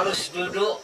Harus duduk.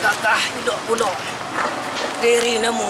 Gagah hidup pula diri namu.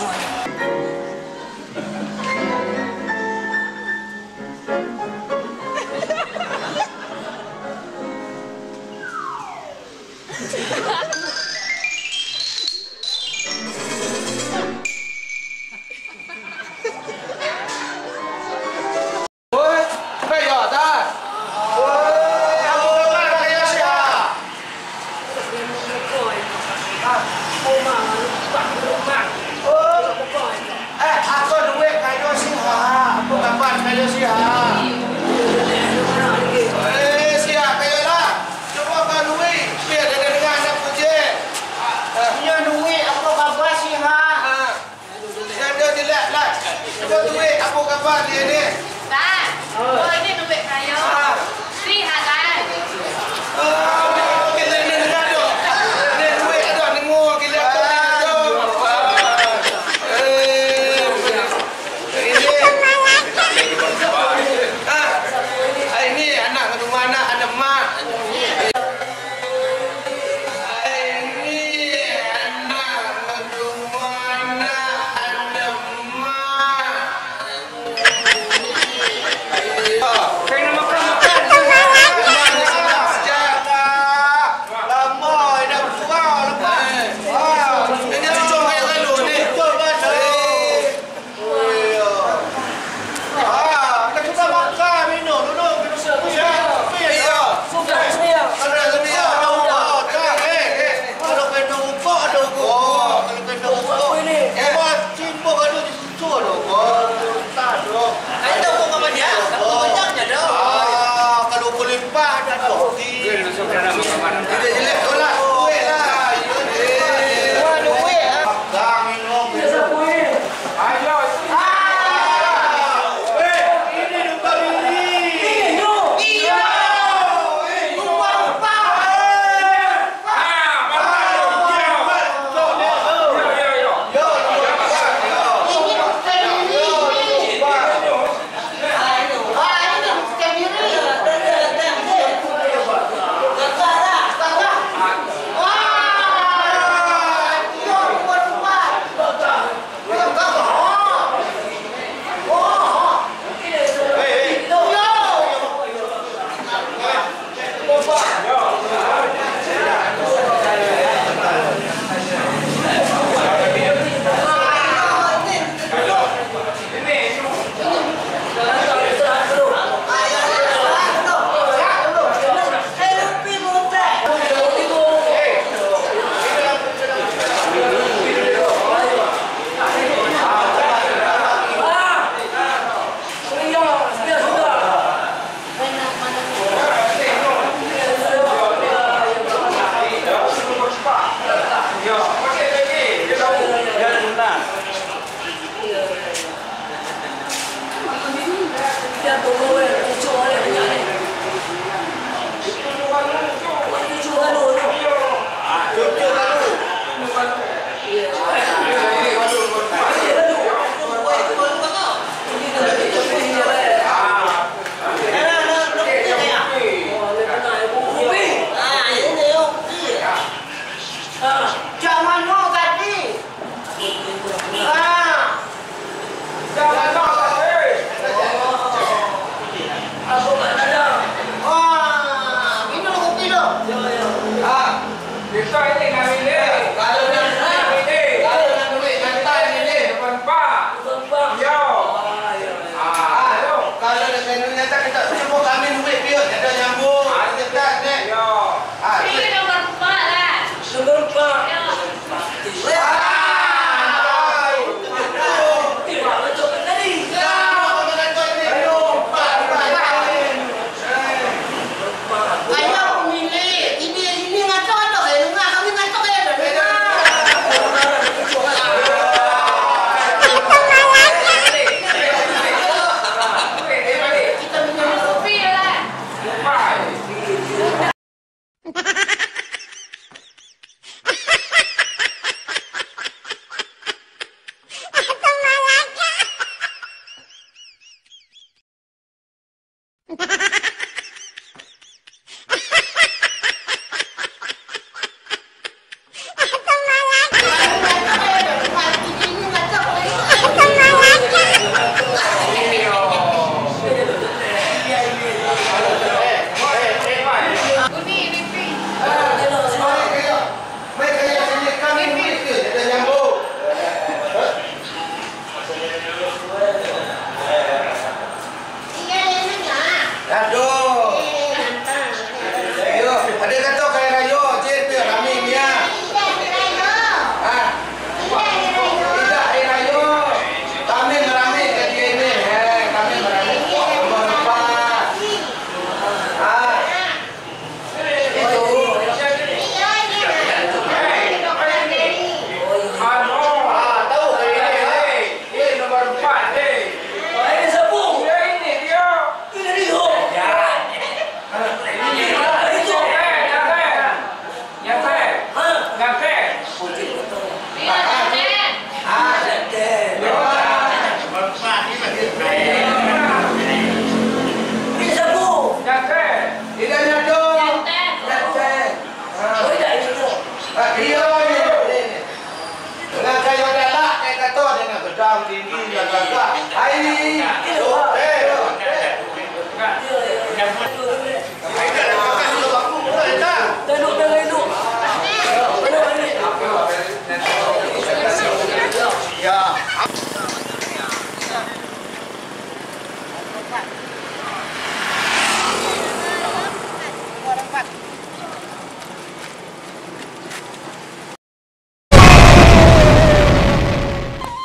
sedang tinggi gagah. Hai.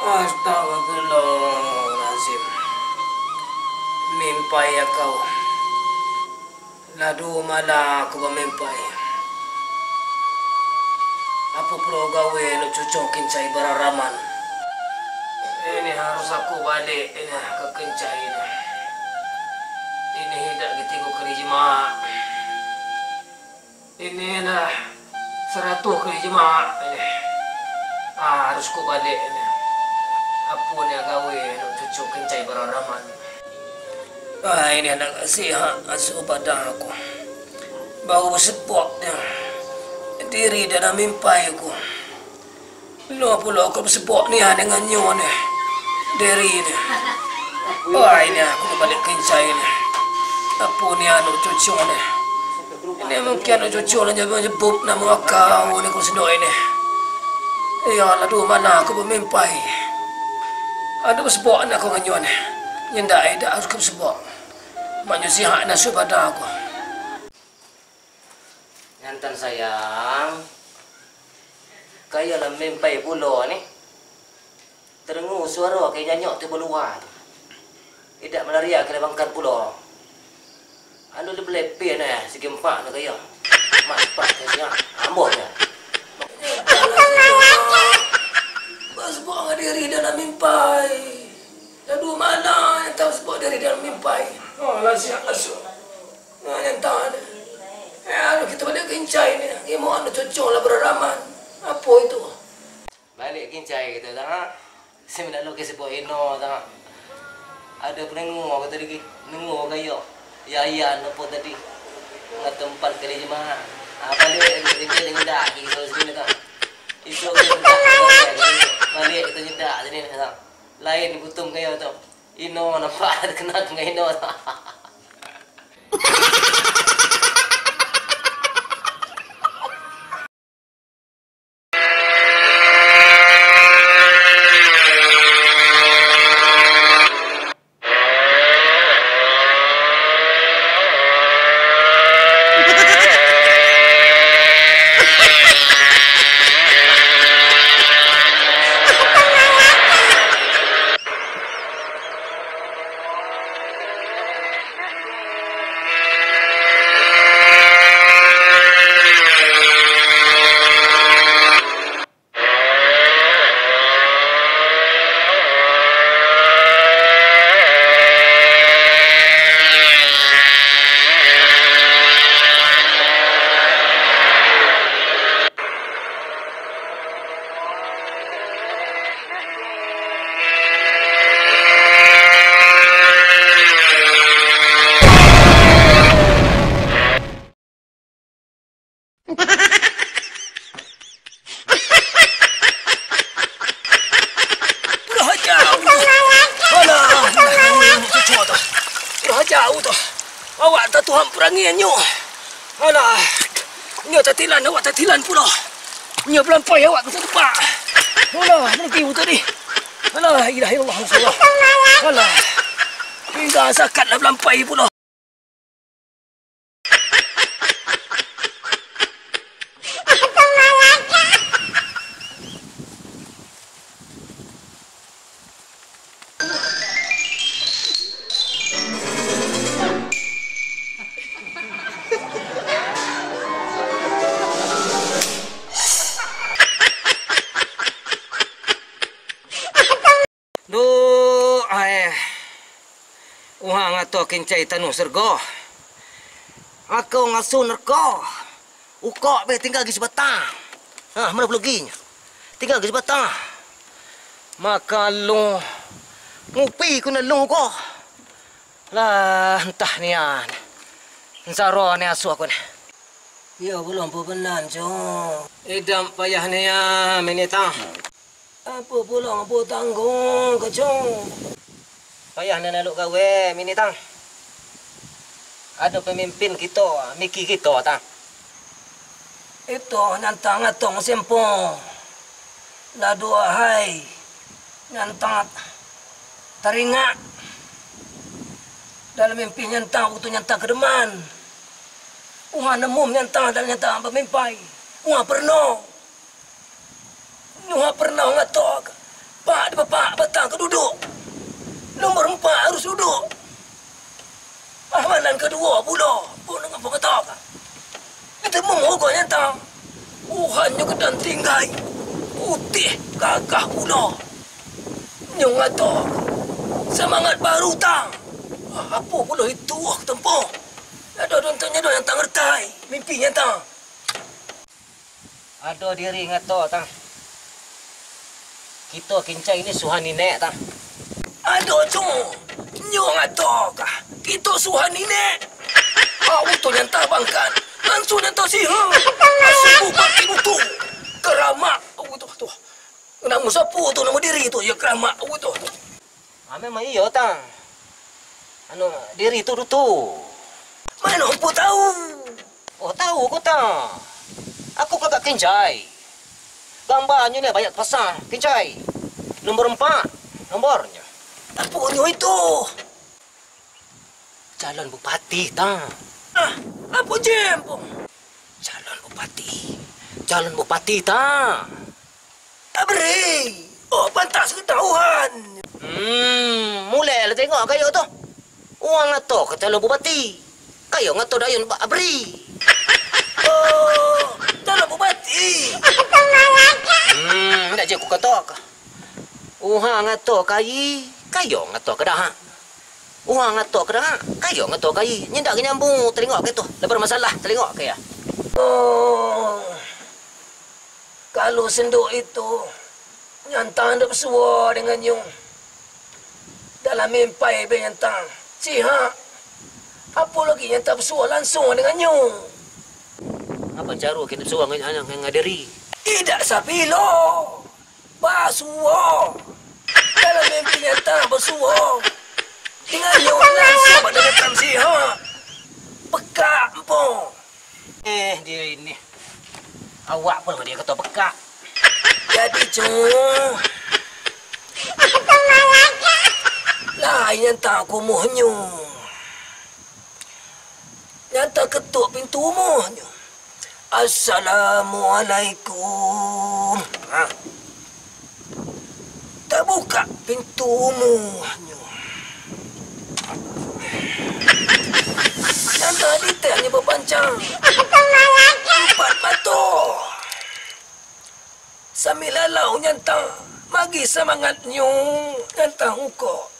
Astagfirullahaladzim. Mimpai ya kau. Ladu malah aku bermimpai. Apa perlu gawe lu cucokin cai bararaman? Ini harus aku balik ini ke kencai ini. Ini hendak ketiga kali jemaah. Ini dah 100 kali jemaah ini. Harus ku balik ini. Apa ni gawe nak cucuk kencai bararaman. Ini anak sihat asuh badan aku. Baru bersepok dia. Diri dalam mimpai aku. Lu pula aku bersepok ni dengan nyu ni. Diri ni. Ini aku balik kencai ni. Apa ni anak cucuk ni. Ini mungkin anak cucuk ni jebuk nama kau ni aku sedoi ni. Ya Allah, dua mana aku bermimpai. Ada bersebut anak aku dengan ni. Nyendak harus aku bersebut. Maknanya sihat nasuh pada aku. Nyantan sayang. Kaya lah mimpai pula ni. Terengu suara kaya nyanyok tu berluar. Tidak melaria kena bangkan pula. Anu lebih lepih ni. Segi empat ni kaya. Mak empat ni siap. Ambon ni. Sebab dengan diri dalam mimpai. Lalu mana yang tahu sebab diri dalam mimpai? Oh, lah siap asuh. Yang tahu ni. Lalu kita balik kencai ni. Ia mahu anda cocok lah beraraman. Apa itu? Balik kencai kita tak? Saya nak lukis sebuah ino tak? Ada penengok kata lagi. Penengok kaya. Ya, apa tadi? Dengan tempat kali jemaah. Balik kencai dengan dak. Kita sini tak? Esok kita balik kita nyedak sini tak. Lain butum kaya tau. Ino nampak kena dengan Ino tak. Jauh tu. Awak tak Tuhan perangi nyo. Alah. Nyo tatilan awak tatilan pula. Nyo belampai awak ke tempat. Alah, nanti tu ni. Alah, ilahi Allah subhanahu. Alah. Hingga sakatlah belampai pula. Uhang atau kencai tanah serga. Aku ngasuh nerka. Ukak be tinggal di sebatang. Mana peluginya? Tinggal di sebatang. Maka lu ngupi ku na lu ko. Lah entah nian. Zaro ni asuh aku ni. Ya belum benar jo. Idam payah ni ya menita. Apa pula apa tanggung kacau? Payah nak naluk gawe mini tang. Ada pemimpin kita, miki kita tang. Itu nyantang atong sempong. La dua hai. Nyantang teringat. Dalam mimpi nyantang waktu nyantang kedeman. Uha nemum nyantang dalam nyantang pemimpai. Uha pernah. Uha pernah ngatok. Pak bapak batang keduduk. Nomor 4 harus duduk. Amalan kedua pula. Pun dengan pengetak. Itu memoga nyantang. Uhannya kedan tinggai. Putih gagah pula. Nyong ngatok. Semangat baru tang. Apa pula itu tempoh. Ada dontanya do yang tak ngertai. Mimpinya tang. Ada diri ngato tang. Kita kincai ini suhan nenek tang. Ada tu. Nyong ngatok. Kita suhan nenek. Awak tu yang tak bangkan. Langsung yang tak siha. Asyik buat ibu tu. Keramak. Awak tu. Nama siapa tu nama diri tu. Ya keramak. Awak tu. Memang iya tang. Anu diri tu tu. Mana aku tahu? Oh tahu kau tang. Aku kagak kincai. Gambarnya ni banyak pasang kincai. Nomor 4 nomornya. Apa itu? Calon bupati tang. Apa jempong? Calon bupati. Calon bupati tang. Abri. Oh pantas ketahuan. Mulai lah tengok kayu tu. Uang ngato ke calon bupati. Kayu ngato dayun Pak Abri. Oh, calon bupati. Nak je aku kata. Uang ngato kayi. Kayu ngato ke dah. Uang ngato ke dah. Kayu ngato kayi. Nyendak ke nyambung tengok ke tu. Lepas masalah tengok ke ya. Oh. Kalau senduk itu nyantang ada bersuara dengan nyung. Dalam mimpi nyantang. Siha. Apa lagi yang tak bersuara langsung dengan nyung? Apa cara kita bersuara dengan ngadiri? Tidak sapilo. Basuo. Dalam mimpi nyantang bersuara. Dengan nyung langsung pada datang siha. Pekak empong. Dia ini. Awak pun dia kata pekak. Jadi cung. Lain yang tak kumuhnya. Yang tak ketuk pintu rumahnya. Assalamualaikum. Tak buka pintu rumahnya. Yang tak detailnya berpancang. 4 batu. Sambil lalau nyantang. Magi semangatnya. Nyantang ukok.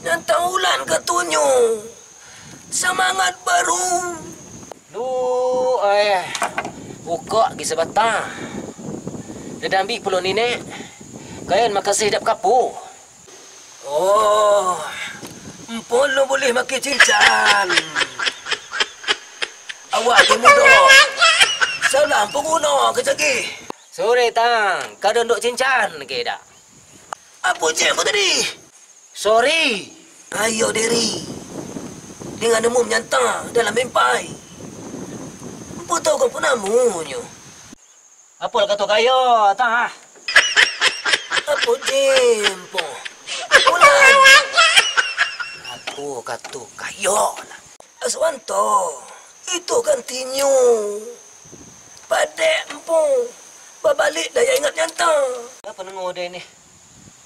Nyantang ulan ketunyo. Semangat baru. Lu ukak gi sebatang. Dia ambil puluh nenek. Kayan makasih dap kapu. Oh. Empon lo boleh makan cincang. Awak di muda. Salam pengguna kejagi. Sore tang, kau duduk cincan ke dak? Apa je apa tadi? Sorry. Ayo diri. Dengan umum nyantang dalam mimpi. Apa tahu kau penamunya? Apa lah kata kaya tang? Apa jempo? Ulan. Aku kata kaya lah. Aswanto. Itu kan tinyu. Padek empung. Babalik dah yang ingat nyantang. Apa nengo dia ni?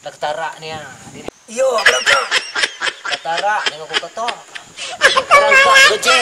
Dah ketarak ni ah. Yo, berangkat. Ketarak dengan aku kata. Berangkat kerja